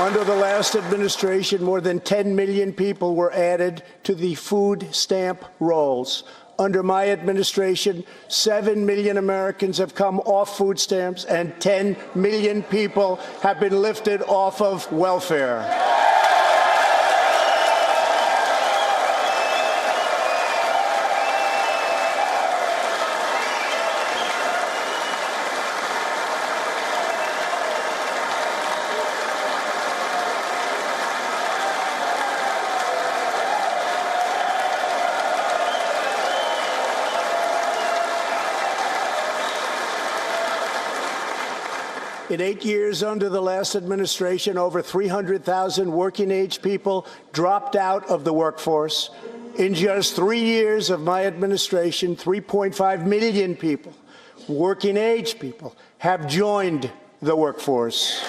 Under the last administration, more than 10 million people were added to the food stamp rolls. Under my administration, 7 million Americans have come off food stamps, and 10 million people have been lifted off of welfare. In 8 years under the last administration, over 300,000 working-age people dropped out of the workforce. In just 3 years of my administration, 3.5 million people, working-age people, have joined the workforce.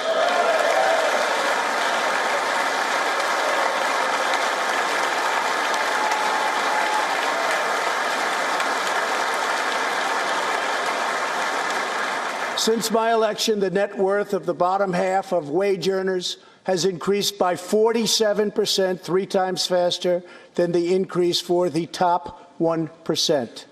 Since my election, the net worth of the bottom half of wage earners has increased by 47%, 3 times faster than the increase for the top 1%.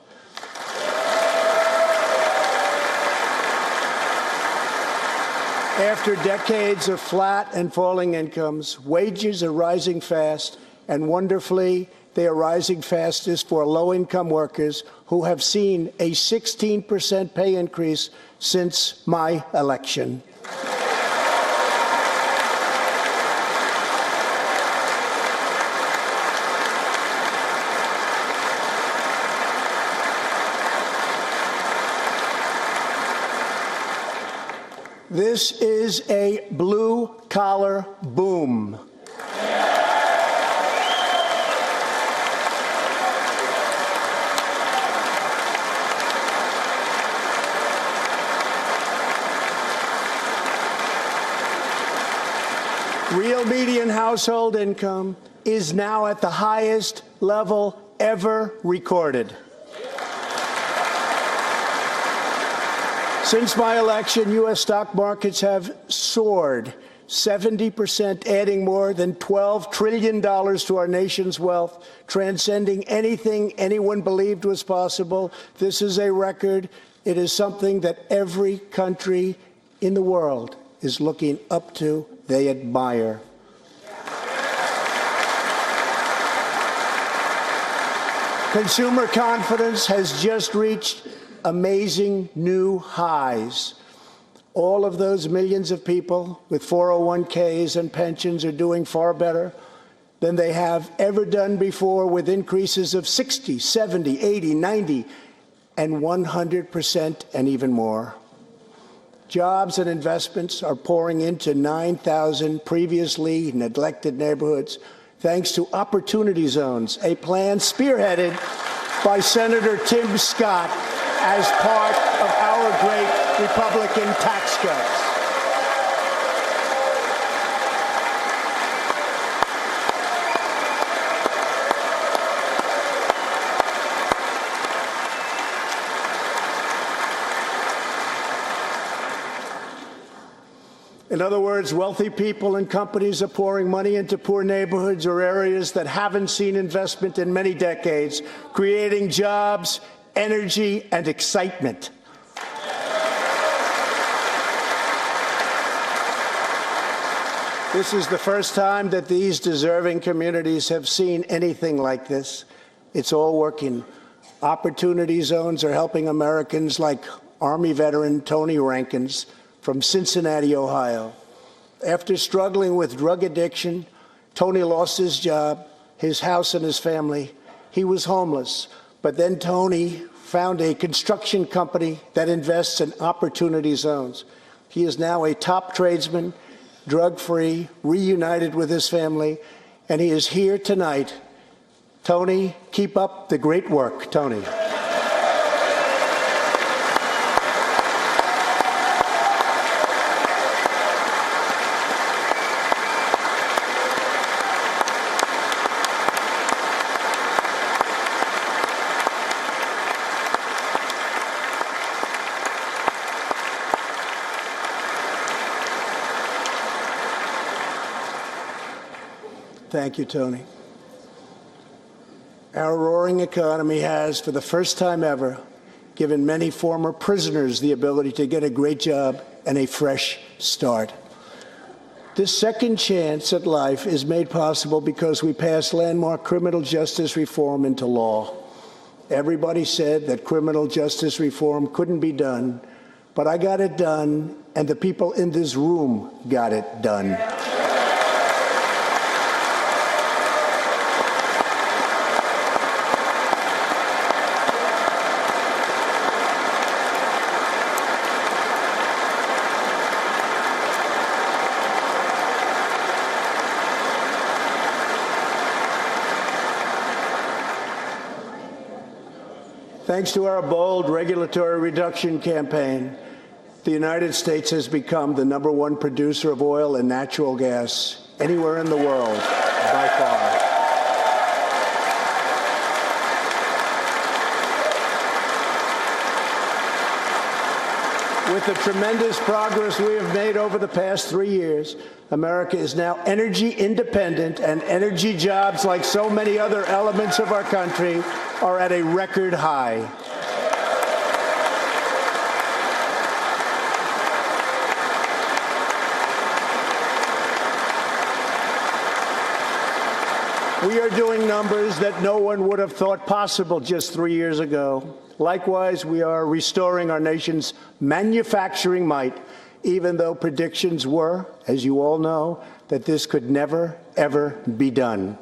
After decades of flat and falling incomes, wages are rising fast, and wonderfully, they are rising fastest for low-income workers who have seen a 16% pay increase since my election. This is a blue-collar boom. Real median household income is now at the highest level ever recorded. Since my election, U.S. stock markets have soared 70%, adding more than $12 trillion to our nation's wealth, transcending anything anyone believed was possible. This is a record. It is something that every country in the world is looking up to. They admire. Consumer confidence has just reached amazing new highs. All of those millions of people with 401ks and pensions are doing far better than they have ever done before, with increases of 60, 70, 80, 90, and 100% and even more. Jobs and investments are pouring into 9,000 previously neglected neighborhoods, thanks to Opportunity Zones, a plan spearheaded by Senator Tim Scott as part of our great Republican tax cuts. In other words, wealthy people and companies are pouring money into poor neighborhoods or areas that haven't seen investment in many decades, creating jobs, energy, and excitement. This is the first time that these deserving communities have seen anything like this. It's all working. Opportunity Zones are helping Americans like Army veteran Tony Rankins from Cincinnati, Ohio. After struggling with drug addiction, Tony lost his job, his house, and his family. He was homeless. But then Tony found a construction company that invests in Opportunity Zones. He is now a top tradesman, drug-free, reunited with his family, and he is here tonight. Tony, keep up the great work, Tony. Thank you, Tony. Our roaring economy has, for the first time ever, given many former prisoners the ability to get a great job and a fresh start. This second chance at life is made possible because we passed landmark criminal justice reform into law. Everybody said that criminal justice reform couldn't be done, but I got it done, and the people in this room got it done. Thanks to our bold regulatory reduction campaign, the United States has become the #1 producer of oil and natural gas anywhere in the world, by far. With the tremendous progress we have made over the past 3 years, America is now energy independent, and energy jobs, like so many other elements of our country, are at a record high. We are doing numbers that no one would have thought possible just 3 years ago. Likewise, we are restoring our nation's manufacturing might, even though predictions were, as you all know, that this could never, ever be done.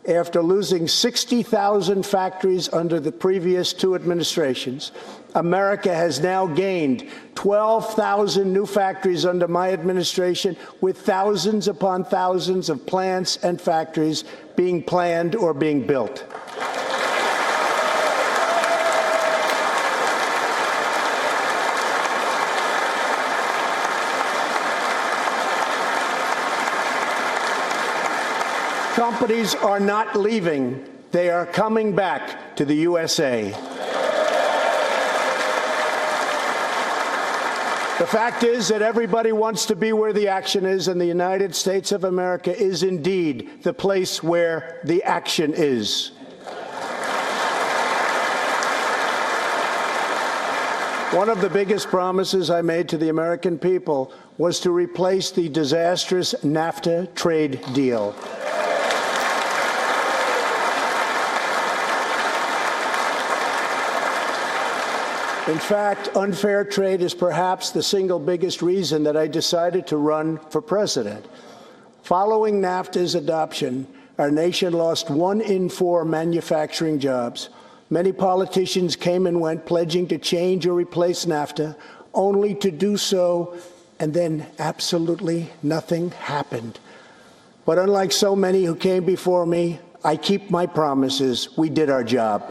After losing 60,000 factories under the previous 2 administrations, America has now gained 12,000 new factories under my administration, with thousands upon thousands of plants and factories being planned or being built. Companies are not leaving. They are coming back to the USA. The fact is that everybody wants to be where the action is, and the United States of America is indeed the place where the action is. One of the biggest promises I made to the American people was to replace the disastrous NAFTA trade deal. In fact, unfair trade is perhaps the single biggest reason that I decided to run for president. Following NAFTA's adoption, our nation lost 1 in 4 manufacturing jobs. Many politicians came and went, pledging to change or replace NAFTA, only to do so, and then absolutely nothing happened. But unlike so many who came before me, I keep my promises. We did our job.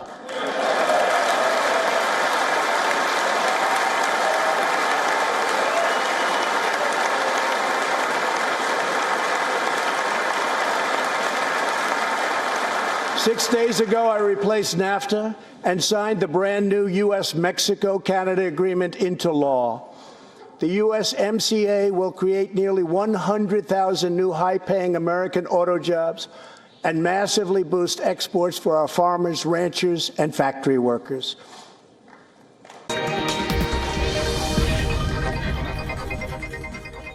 Six days ago, I replaced NAFTA and signed the brand-new U.S.-Mexico-Canada agreement into law. The USMCA will create nearly 100,000 new high-paying American auto jobs and massively boost exports for our farmers, ranchers, and factory workers.